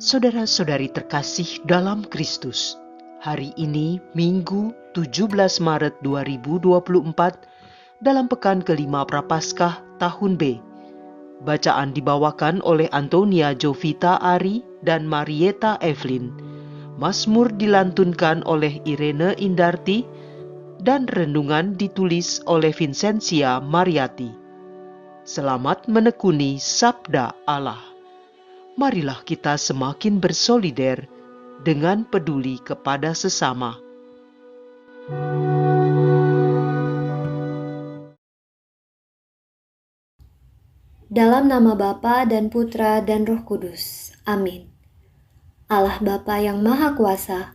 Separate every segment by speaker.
Speaker 1: Saudara-saudari terkasih dalam Kristus, hari ini Minggu 17 Maret 2024 dalam pekan kelima Prapaskah tahun B. Bacaan dibawakan oleh Antonia Jovita Ari dan Marieta Evelyn. Mazmur dilantunkan oleh Irene Indarti dan renungan ditulis oleh Vincentia Mariati. Selamat menekuni Sabda Allah. Marilah kita semakin bersolider dengan peduli kepada sesama.
Speaker 2: Dalam nama Bapa dan Putra dan Roh Kudus. Amin. Allah Bapa yang Maha Kuasa,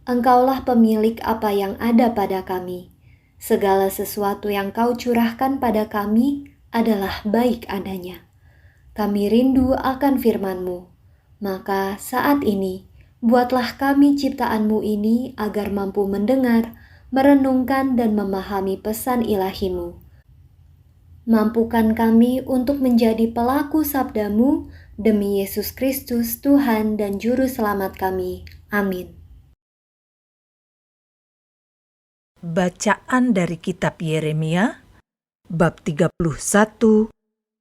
Speaker 2: Engkaulah pemilik apa yang ada pada kami. Segala sesuatu yang Kau curahkan pada kami adalah baik adanya. Kami rindu akan firman-Mu. Maka saat ini, buatlah kami ciptaan-Mu ini agar mampu mendengar, merenungkan dan memahami pesan ilahi-Mu. Mampukan kami untuk menjadi pelaku sabda-Mu demi Yesus Kristus, Tuhan dan Juru Selamat kami. Amin.
Speaker 3: Bacaan dari kitab Yeremia, bab 31,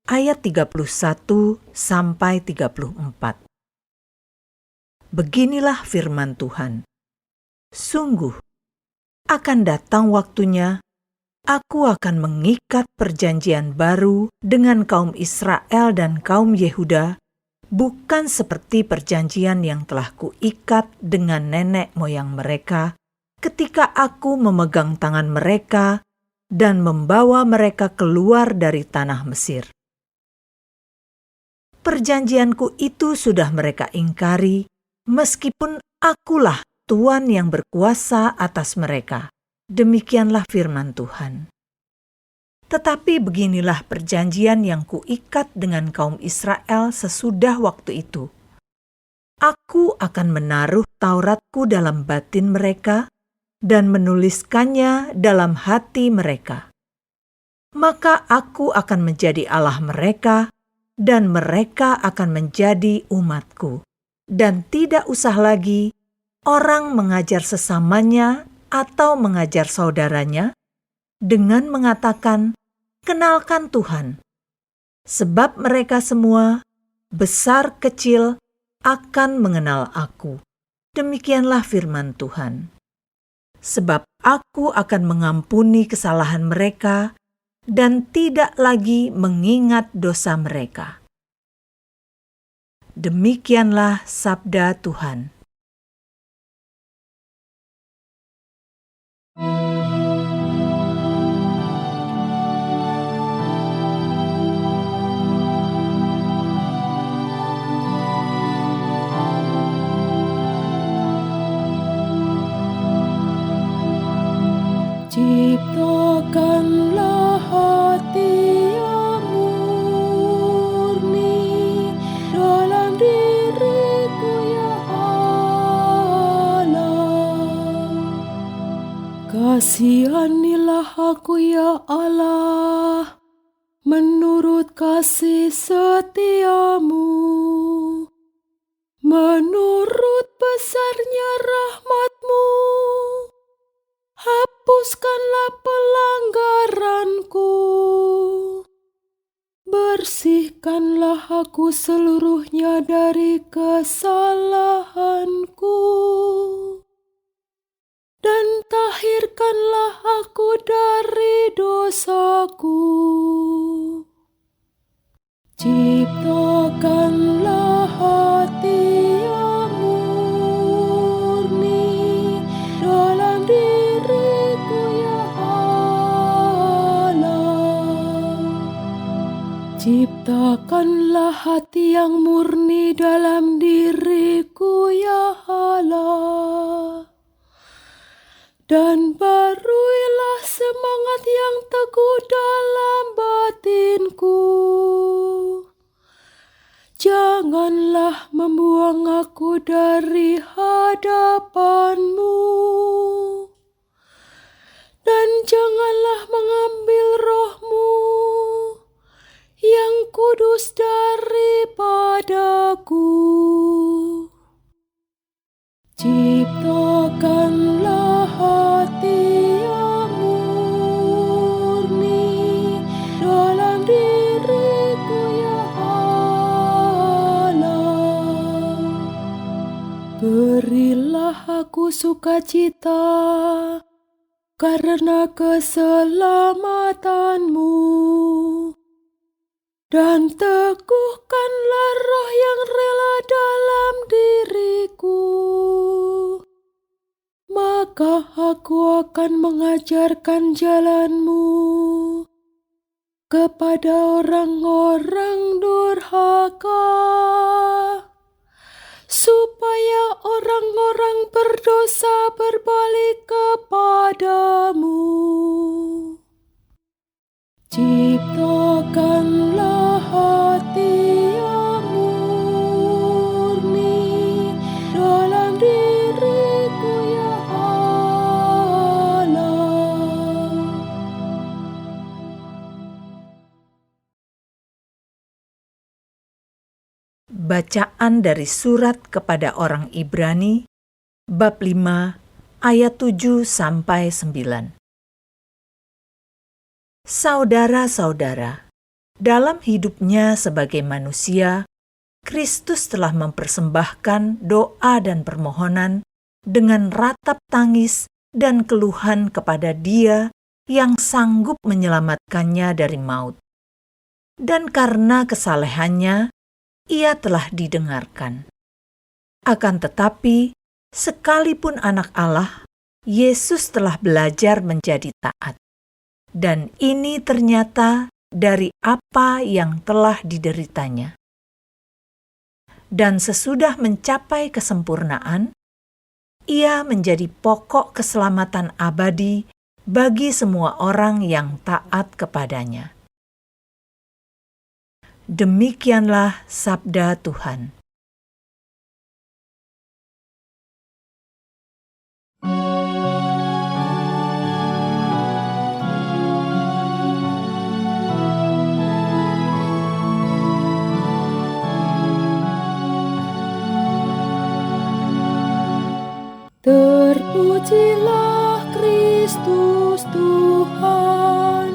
Speaker 3: ayat 31 sampai 34. Beginilah firman Tuhan. Sungguh, akan datang waktunya, aku akan mengikat perjanjian baru dengan kaum Israel dan kaum Yehuda, bukan seperti perjanjian yang telah kuikat dengan nenek moyang mereka, ketika aku memegang tangan mereka dan membawa mereka keluar dari tanah Mesir. Perjanjianku itu sudah mereka ingkari, meskipun akulah Tuhan yang berkuasa atas mereka. Demikianlah firman Tuhan. Tetapi beginilah perjanjian yang kuikat dengan kaum Israel sesudah waktu itu. Aku akan menaruh Tauratku dalam batin mereka dan menuliskannya dalam hati mereka. Maka aku akan menjadi Allah mereka, dan mereka akan menjadi umatku. Dan tidak usah lagi orang mengajar sesamanya atau mengajar saudaranya dengan mengatakan, "Kenalkan Tuhan." Sebab mereka semua, besar kecil, akan mengenal aku. Demikianlah firman Tuhan. Sebab aku akan mengampuni kesalahan mereka dan tidak lagi mengingat dosa mereka. Demikianlah sabda Tuhan.
Speaker 4: Ciptakanlah hati yang murni dalam diriku, ya Allah. Kasihanilah aku, ya Allah, menurut kasih setiamu. Menurut besarnya rahmat-Mu, hapuskanlah pelanggaranku. Bersihkanlah aku seluruhnya dari kesalahanku. Dan tahirkanlah aku dari dosaku. Ciptakanlah hati yang murni dalam diriku, ya Allah. Ciptakanlah hati yang murni dalam diriku, ya Allah. Dan baruilah semangat yang teguh dalam batinku. Janganlah membuang aku dari hadapan-Mu, dan janganlah mengambil Roh-Mu yang kudus daripadaku. sukacita karena keselamatanmu. Dan teguhkanlah roh yang rela dalam diriku. Maka aku akan mengajarkan jalanmu kepada orang-orang durhaka, supaya orang-orang berdosa berbalik kepadamu. Ciptakanlah hati yang murni dalam diriku, ya Allah.
Speaker 3: Bacaan dari surat kepada orang Ibrani, bab 5, ayat 7-9. Saudara-saudara, dalam hidupnya sebagai manusia, Kristus telah mempersembahkan doa dan permohonan dengan ratap tangis dan keluhan kepada Dia yang sanggup menyelamatkannya dari maut. Dan karena kesalehannya, Ia telah didengarkan. Akan tetapi, sekalipun anak Allah, Yesus telah belajar menjadi taat. Dan ini ternyata dari apa yang telah dideritanya. Dan sesudah mencapai kesempurnaan, Ia menjadi pokok keselamatan abadi bagi semua orang yang taat kepadanya. Demikianlah sabda Tuhan.
Speaker 4: Terpujilah Kristus Tuhan,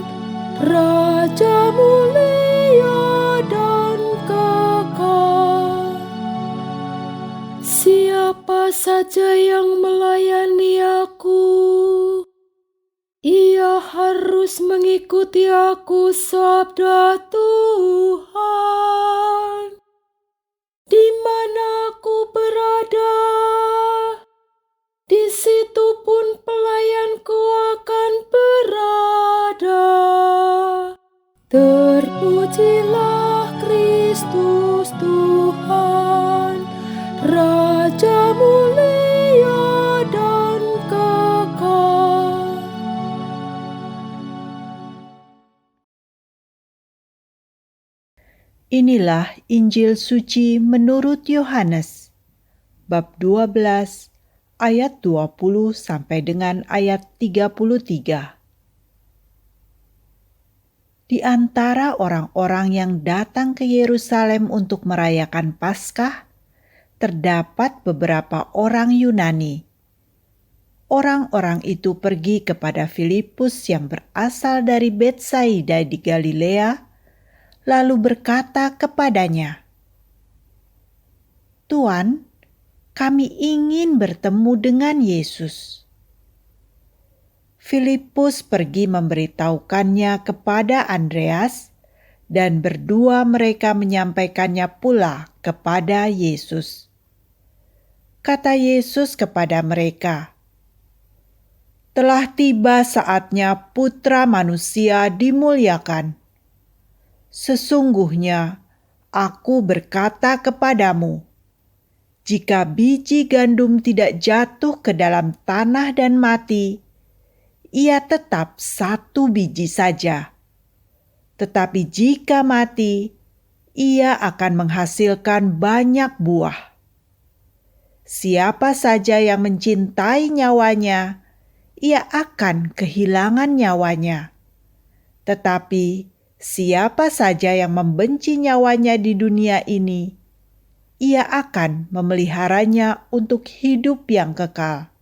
Speaker 4: Raja mulia dan kekal. Siapa saja yang melayani aku, ia harus mengikuti aku, sabda Tuhan. Di mana aku berada, di situ pun pelayanku akan berada. Terpujilah Kristus Tuhan, Raja mulia dan kekal.
Speaker 5: Inilah Injil suci menurut Yohanes, bab 12, ayat 20 sampai dengan ayat 33. Di antara orang-orang yang datang ke Yerusalem untuk merayakan Paskah, terdapat beberapa orang Yunani. Orang-orang itu pergi kepada Filipus yang berasal dari Betsaida di Galilea, lalu berkata kepadanya, "Tuan, kami ingin bertemu dengan Yesus." Filipus pergi memberitahukannya kepada Andreas, dan berdua mereka menyampaikannya pula kepada Yesus. Kata Yesus kepada mereka, "Telah tiba saatnya Putra Manusia dimuliakan. Sesungguhnya aku berkata kepadamu, jika biji gandum tidak jatuh ke dalam tanah dan mati, ia tetap satu biji saja. Tetapi jika mati, ia akan menghasilkan banyak buah. Siapa saja yang mencintai nyawanya, ia akan kehilangan nyawanya. Tetapi siapa saja yang membenci nyawanya di dunia ini, ia akan memeliharanya untuk hidup yang kekal.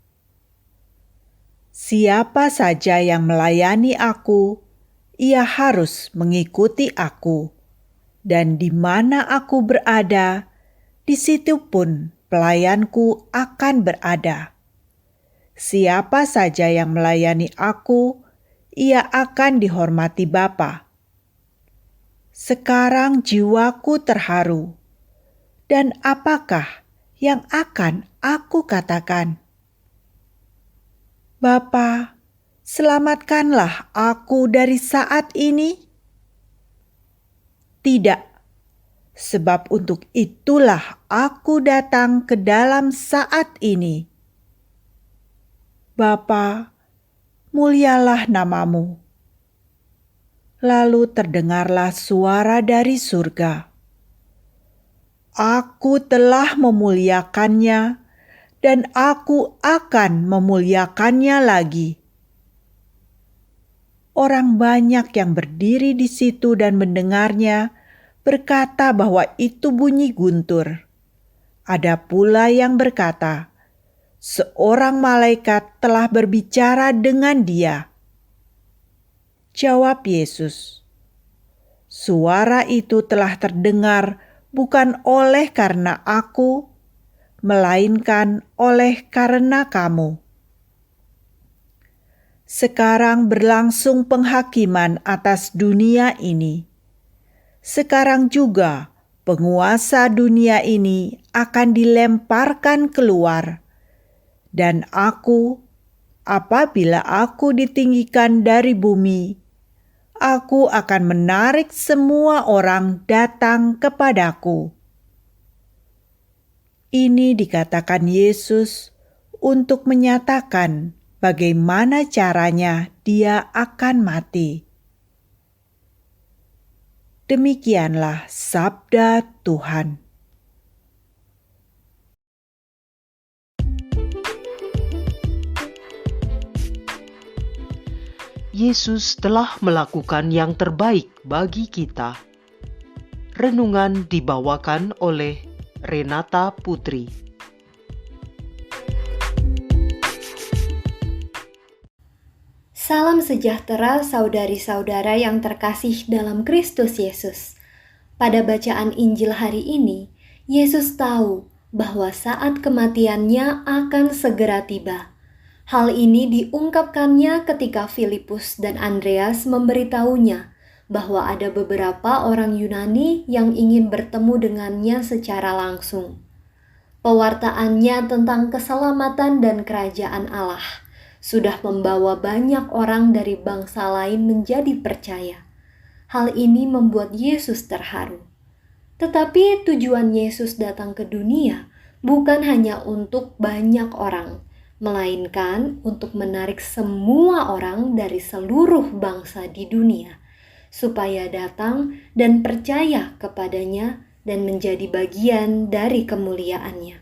Speaker 5: Siapa saja yang melayani aku, ia harus mengikuti aku, dan di mana aku berada, di situ pun pelayanku akan berada. siapa saja yang melayani aku, ia akan dihormati Bapa. Sekarang jiwaku terharu, dan apakah yang akan aku katakan? Bapa, selamatkanlah aku dari saat ini. Tidak, sebab untuk itulah aku datang ke dalam saat ini. Bapa, mulialah namamu. Lalu terdengarlah suara dari surga. Aku telah memuliakannya, dan aku akan memuliakannya lagi. Orang banyak yang berdiri di situ dan mendengarnya berkata bahwa itu bunyi guntur. Ada pula yang berkata, seorang malaikat telah berbicara dengan dia. Jawab Yesus, suara itu telah terdengar bukan oleh karena aku, melainkan oleh karena kamu. Sekarang berlangsung penghakiman atas dunia ini. Sekarang juga penguasa dunia ini akan dilemparkan keluar. Dan aku, apabila aku ditinggikan dari bumi, aku akan menarik semua orang datang kepadaku. Ini dikatakan Yesus untuk menyatakan bagaimana caranya dia akan mati. Demikianlah sabda Tuhan.
Speaker 1: Yesus telah melakukan yang terbaik bagi kita. Renungan dibawakan oleh Renata Putri.
Speaker 2: Salam sejahtera saudari-saudara yang terkasih dalam Kristus Yesus. Pada bacaan Injil hari ini, Yesus tahu bahwa saat kematiannya akan segera tiba. Hal ini diungkapkannya ketika Filipus dan Andreas memberitahunya bahwa ada beberapa orang Yunani yang ingin bertemu dengannya secara langsung. Pewartaannya tentang keselamatan dan kerajaan Allah sudah membawa banyak orang dari bangsa lain menjadi percaya. Hal ini membuat Yesus terharu. Tetapi tujuan Yesus datang ke dunia bukan hanya untuk banyak orang, melainkan untuk menarik semua orang dari seluruh bangsa di dunia, supaya datang dan percaya kepadanya dan menjadi bagian dari kemuliaannya.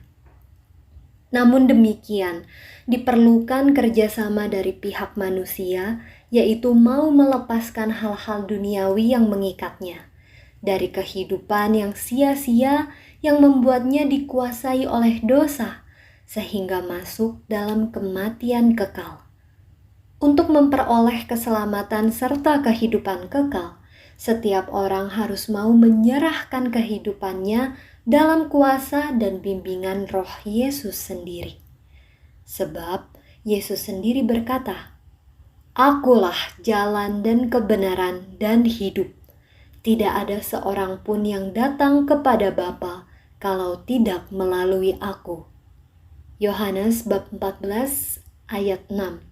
Speaker 2: Namun demikian, diperlukan kerjasama dari pihak manusia, yaitu mau melepaskan hal-hal duniawi yang mengikatnya, dari kehidupan yang sia-sia yang membuatnya dikuasai oleh dosa, sehingga masuk dalam kematian kekal. Untuk memperoleh keselamatan serta kehidupan kekal, setiap orang harus mau menyerahkan kehidupannya dalam kuasa dan bimbingan Roh Yesus sendiri. Sebab Yesus sendiri berkata, "Akulah jalan dan kebenaran dan hidup. Tidak ada seorang pun yang datang kepada Bapa kalau tidak melalui Aku." Yohanes bab 14 ayat 6.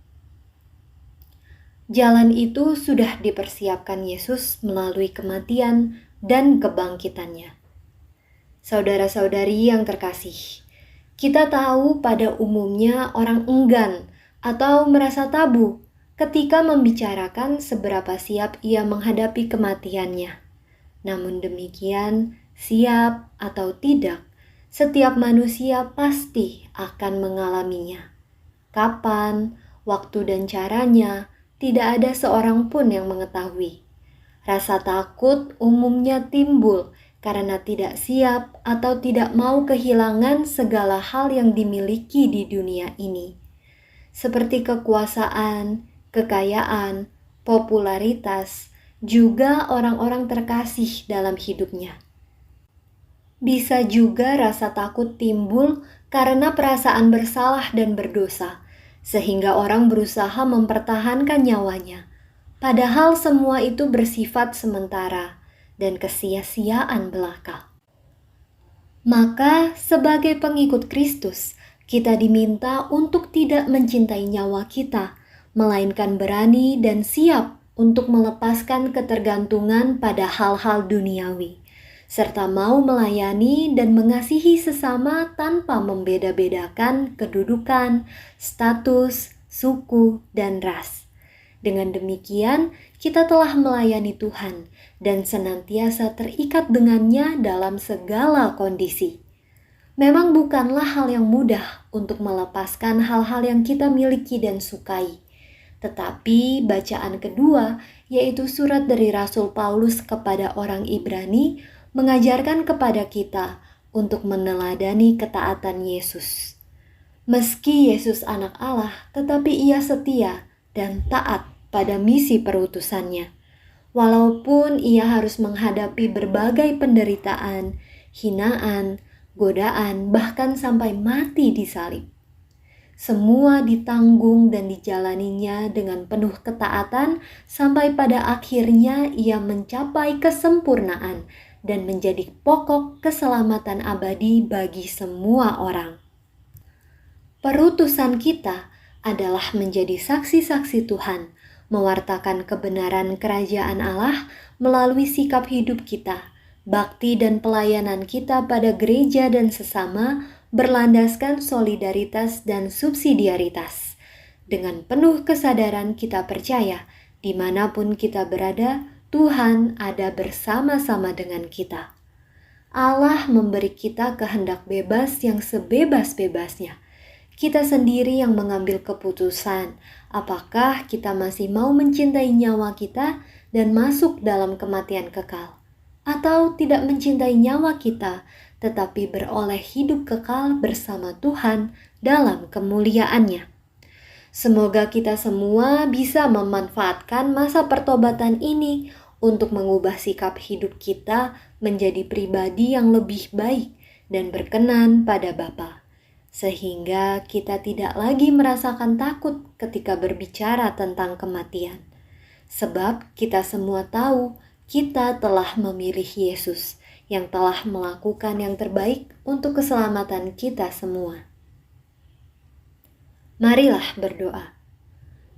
Speaker 2: Jalan itu sudah dipersiapkan Yesus melalui kematian dan kebangkitannya. Saudara-saudari yang terkasih, kita tahu pada umumnya orang enggan atau merasa tabu ketika membicarakan seberapa siap ia menghadapi kematiannya. Namun demikian, siap atau tidak, setiap manusia pasti akan mengalaminya. Kapan, waktu dan caranya, tidak ada seorang pun yang mengetahui. Rasa takut umumnya timbul karena tidak siap atau tidak mau kehilangan segala hal yang dimiliki di dunia ini, seperti kekuasaan, kekayaan, popularitas, juga orang-orang terkasih dalam hidupnya. Bisa juga rasa takut timbul karena perasaan bersalah dan berdosa, sehingga orang berusaha mempertahankan nyawanya. Padahal semua itu bersifat sementara dan kesia-siaan belaka. Maka sebagai pengikut Kristus, kita diminta untuk tidak mencintai nyawa kita, melainkan berani dan siap untuk melepaskan ketergantungan pada hal-hal duniawi, serta mau melayani dan mengasihi sesama tanpa membeda-bedakan kedudukan, status, suku, dan ras. Dengan demikian, kita telah melayani Tuhan dan senantiasa terikat dengannya dalam segala kondisi. Memang bukanlah hal yang mudah untuk melepaskan hal-hal yang kita miliki dan sukai. Tetapi bacaan kedua, yaitu surat dari Rasul Paulus kepada orang Ibrani, mengajarkan kepada kita untuk meneladani ketaatan Yesus. Meski Yesus anak Allah, tetapi ia setia dan taat pada misi perutusannya. Walaupun ia harus menghadapi berbagai penderitaan, hinaan, godaan, bahkan sampai mati di salib. Semua ditanggung dan dijalaninya dengan penuh ketaatan sampai pada akhirnya ia mencapai kesempurnaan dan menjadi pokok keselamatan abadi bagi semua orang. Perutusan kita adalah menjadi saksi-saksi Tuhan, mewartakan kebenaran kerajaan Allah melalui sikap hidup kita, bakti dan pelayanan kita pada gereja dan sesama berlandaskan solidaritas dan subsidiaritas. Dengan penuh kesadaran kita percaya, dimanapun kita berada, Tuhan ada bersama-sama dengan kita. Allah memberi kita kehendak bebas yang sebebas-bebasnya. Kita sendiri yang mengambil keputusan, apakah kita masih mau mencintai nyawa kita dan masuk dalam kematian kekal, atau tidak mencintai nyawa kita, tetapi beroleh hidup kekal bersama Tuhan dalam kemuliaannya. Semoga kita semua bisa memanfaatkan masa pertobatan ini untuk mengubah sikap hidup kita menjadi pribadi yang lebih baik dan berkenan pada Bapa, sehingga kita tidak lagi merasakan takut ketika berbicara tentang kematian. Sebab kita semua tahu kita telah memilih Yesus yang telah melakukan yang terbaik untuk keselamatan kita semua. Marilah berdoa.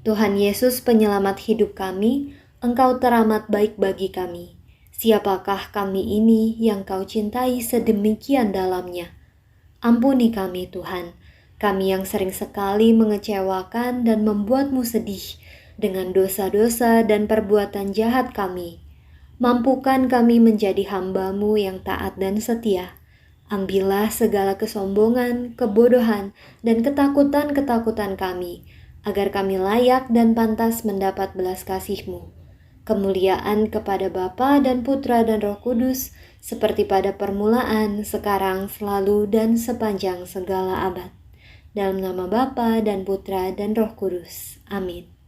Speaker 2: Tuhan Yesus, penyelamat hidup kami, Engkau teramat baik bagi kami. Siapakah kami ini yang Kau cintai sedemikian dalamnya? Ampuni kami Tuhan, kami yang sering sekali mengecewakan dan membuat-Mu sedih dengan dosa-dosa dan perbuatan jahat kami. Mampukan kami menjadi hamba-Mu yang taat dan setia. Ambillah segala kesombongan, kebodohan, dan ketakutan-ketakutan kami, agar kami layak dan pantas mendapat belas kasih-Mu. Kemuliaan kepada Bapa dan Putra dan Roh Kudus, seperti pada permulaan, sekarang, selalu, dan sepanjang segala abad. Dalam nama Bapa dan Putra dan Roh Kudus. Amin.